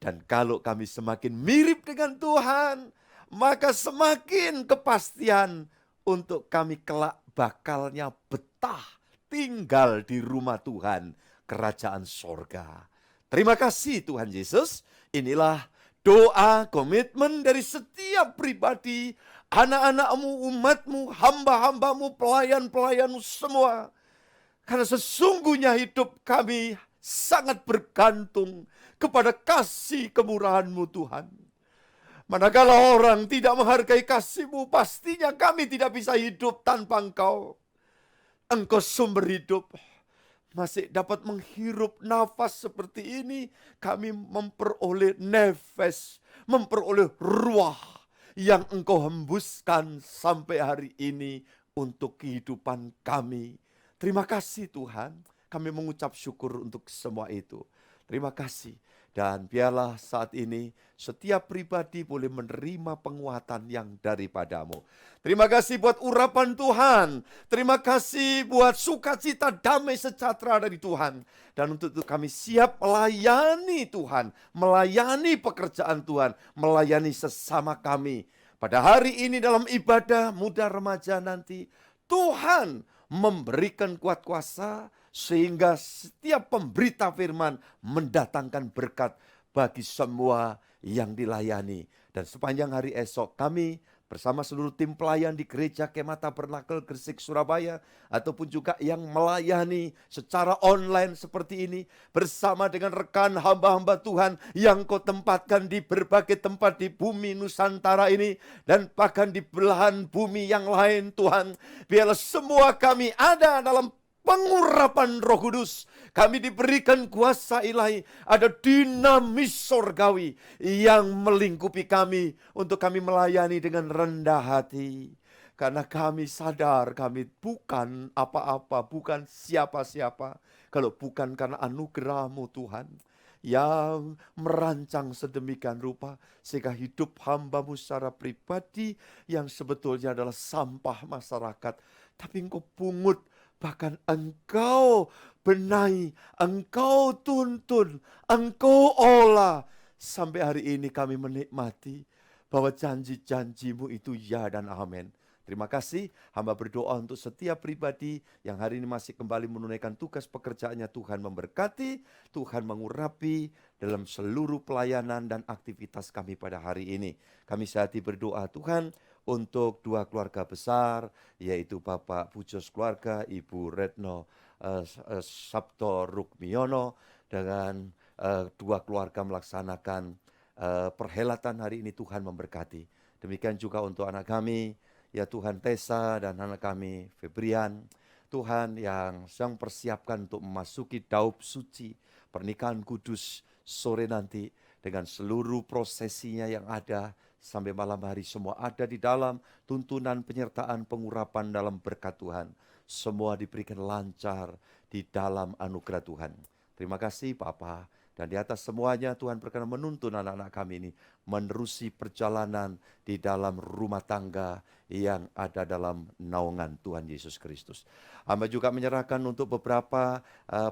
B: Dan kalau kami semakin mirip dengan Tuhan, maka semakin kepastian untuk kami kelak bakalnya betah tinggal di rumah Tuhan, kerajaan sorga. Terima kasih Tuhan Yesus. Inilah doa komitmen dari setiap pribadi, anak-anak-Mu, umat-Mu, hamba-hamba-Mu, pelayan-pelayan-Mu semua. Karena sesungguhnya hidup kami sangat bergantung kepada kasih kemurahan-Mu Tuhan. Manakala orang tidak menghargai kasih-Mu, pastinya kami tidak bisa hidup tanpa Engkau. Engkau sumber hidup. Masih dapat menghirup nafas seperti ini, kami memperoleh nafas, memperoleh ruah yang Engkau hembuskan sampai hari ini untuk kehidupan kami. Terima kasih Tuhan, kami mengucap syukur untuk semua itu. Terima kasih. Dan biarlah saat ini setiap pribadi boleh menerima penguatan yang daripada-Mu. Terima kasih buat urapan Tuhan. Terima kasih buat sukacita damai sejahtera dari Tuhan. Dan untuk itu kami siap melayani Tuhan, melayani pekerjaan Tuhan, melayani sesama kami. Pada hari ini dalam ibadah muda remaja nanti, Tuhan memberikan kuat kuasa sehingga setiap pemberita firman mendatangkan berkat bagi semua yang dilayani. Dan sepanjang hari esok kami bersama seluruh tim pelayan di Gereja Kemah Tabernakel Gresik Surabaya ataupun juga yang melayani secara online seperti ini bersama dengan rekan hamba-hamba Tuhan yang Kau tempatkan di berbagai tempat di bumi Nusantara ini dan bahkan di belahan bumi yang lain Tuhan. Biarlah semua kami ada dalam pengurapan Roh Kudus. Kami diberikan kuasa ilahi, ada dinamis sorgawi yang melingkupi kami untuk kami melayani dengan rendah hati. Karena kami sadar kami bukan apa-apa, bukan siapa-siapa. Kalau bukan karena anugerah-Mu Tuhan yang merancang sedemikian rupa sehingga hidup hamba-Mu secara pribadi yang sebetulnya adalah sampah masyarakat. Tapi Engkau pungut, bahkan Engkau benahi, Engkau tuntun, Engkau olah. Sampai hari ini kami menikmati bahwa janji-janji-Mu itu ya dan amin. Terima kasih, hamba berdoa untuk setiap pribadi yang hari ini masih kembali menunaikan tugas pekerjaannya. Tuhan memberkati, Tuhan mengurapi dalam seluruh pelayanan dan aktivitas kami pada hari ini. Kami sehati berdoa Tuhan untuk dua keluarga besar, yaitu Bapak Pujos keluarga, Ibu Retno Sabto Rukmiono, dengan dua keluarga melaksanakan perhelatan hari ini. Tuhan memberkati. Demikian juga untuk anak kami, ya Tuhan, Tessa dan anak kami Febrian, Tuhan yang sedang persiapkan untuk memasuki daup suci pernikahan kudus sore nanti, dengan seluruh prosesinya yang ada sampai malam hari, semua ada di dalam tuntunan penyertaan pengurapan dalam berkat Tuhan. Semua diberikan lancar di dalam anugerah Tuhan. Terima kasih Bapa. Dan di atas semuanya Tuhan berkenan menuntun anak-anak kami ini menerusi perjalanan di dalam rumah tangga yang ada dalam naungan Tuhan Yesus Kristus. Hamba juga menyerahkan untuk beberapa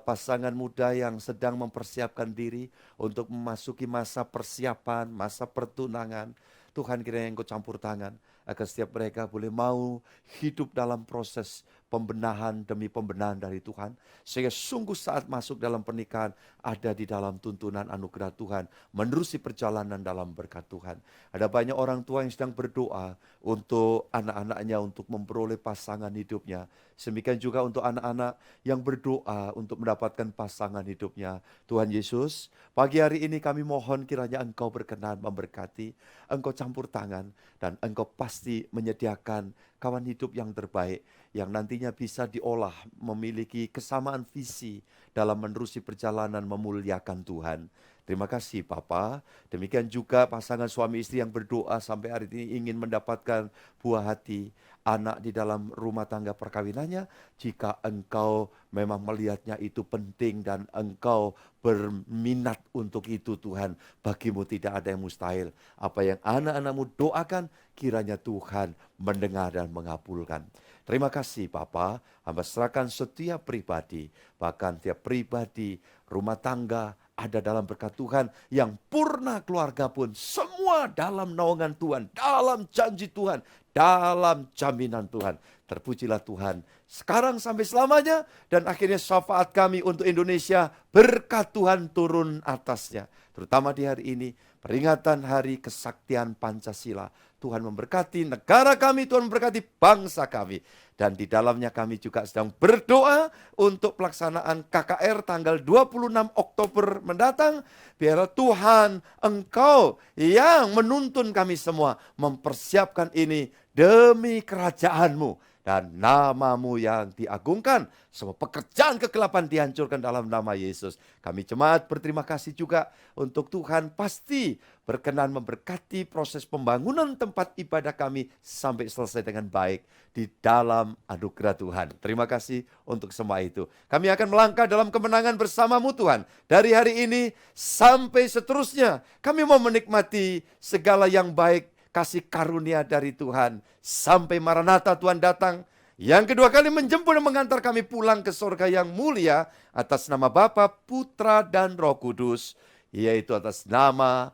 B: pasangan muda yang sedang mempersiapkan diri untuk memasuki masa persiapan, masa pertunangan. Tuhan kiranya Engkau campur tangan agar setiap mereka boleh mau hidup dalam proses pembenahan demi pembenahan dari Tuhan, sehingga sungguh saat masuk dalam pernikahan ada di dalam tuntunan anugerah Tuhan, menerusi perjalanan dalam berkat Tuhan. Ada banyak orang tua yang sedang berdoa untuk anak-anaknya untuk memperoleh pasangan hidupnya. Demikian juga untuk anak-anak yang berdoa untuk mendapatkan pasangan hidupnya. Tuhan Yesus, pagi hari ini kami mohon kiranya Engkau berkenan memberkati, Engkau campur tangan, dan Engkau pasti menyediakan kawan hidup yang terbaik, yang nantinya bisa diolah memiliki kesamaan visi dalam menerusi perjalanan memuliakan Tuhan. Terima kasih Bapa. Demikian juga pasangan suami istri yang berdoa sampai hari ini ingin mendapatkan buah hati, anak di dalam rumah tangga perkawinannya. Jika Engkau memang melihatnya itu penting dan Engkau berminat untuk itu Tuhan, bagimu tidak ada yang mustahil. Apa yang anak-anakmu doakan, kiranya Tuhan mendengar dan mengabulkan. Terima kasih Bapa. Hamba serahkan setiap pribadi, bahkan tiap pribadi, rumah tangga, ada dalam berkat Tuhan, yang purna keluarga pun semua dalam naungan Tuhan, dalam janji Tuhan, dalam jaminan Tuhan. Terpujilah Tuhan sekarang sampai selamanya, dan akhirnya syafaat kami untuk Indonesia, berkat Tuhan turun atasnya. Terutama di hari ini, peringatan Hari Kesaktian Pancasila. Tuhan memberkati negara kami, Tuhan memberkati bangsa kami. Dan di dalamnya kami juga sedang berdoa untuk pelaksanaan KKR tanggal 26 Oktober mendatang. Biarlah Tuhan Engkau yang menuntun kami semua mempersiapkan ini demi kerajaan-Mu. Dan nama-Mu yang diagungkan, semua pekerjaan kegelapan dihancurkan dalam nama Yesus. Kami jemaat berterima kasih juga untuk Tuhan pasti berkenan memberkati proses pembangunan tempat ibadah kami sampai selesai dengan baik di dalam anugerah Tuhan. Terima kasih untuk semua itu. Kami akan melangkah dalam kemenangan bersama-Mu Tuhan. Dari hari ini sampai seterusnya, kami mau menikmati segala yang baik, kasih karunia dari Tuhan. Sampai Maranatha Tuhan datang, yang kedua kali menjemput dan mengantar kami pulang ke surga yang mulia, atas nama Bapa, Putra, dan Roh Kudus, yaitu atas nama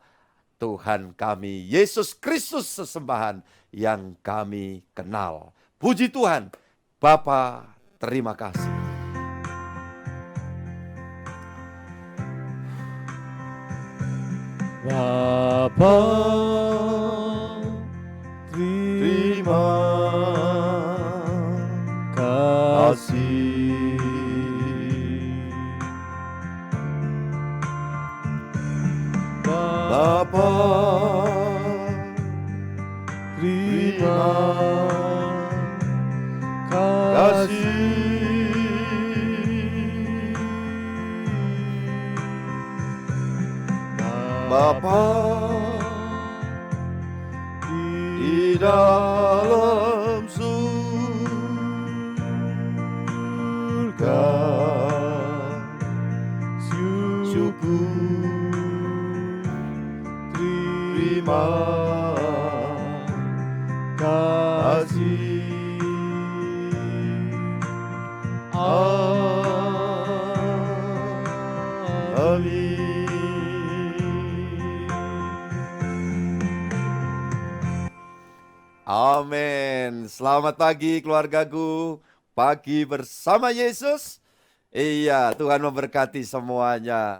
B: Tuhan kami, Yesus Kristus sesembahan yang kami kenal. Puji Tuhan. Bapa, terima kasih.
A: Bapa, terima kasih.
B: Bapa,
A: Terima kasih.
B: Bapa, di dalam surga, syukur, terima kasih. Amin. Amin. Selamat pagi keluargaku. Pagi bersama Yesus. Iya, Tuhan memberkati semuanya.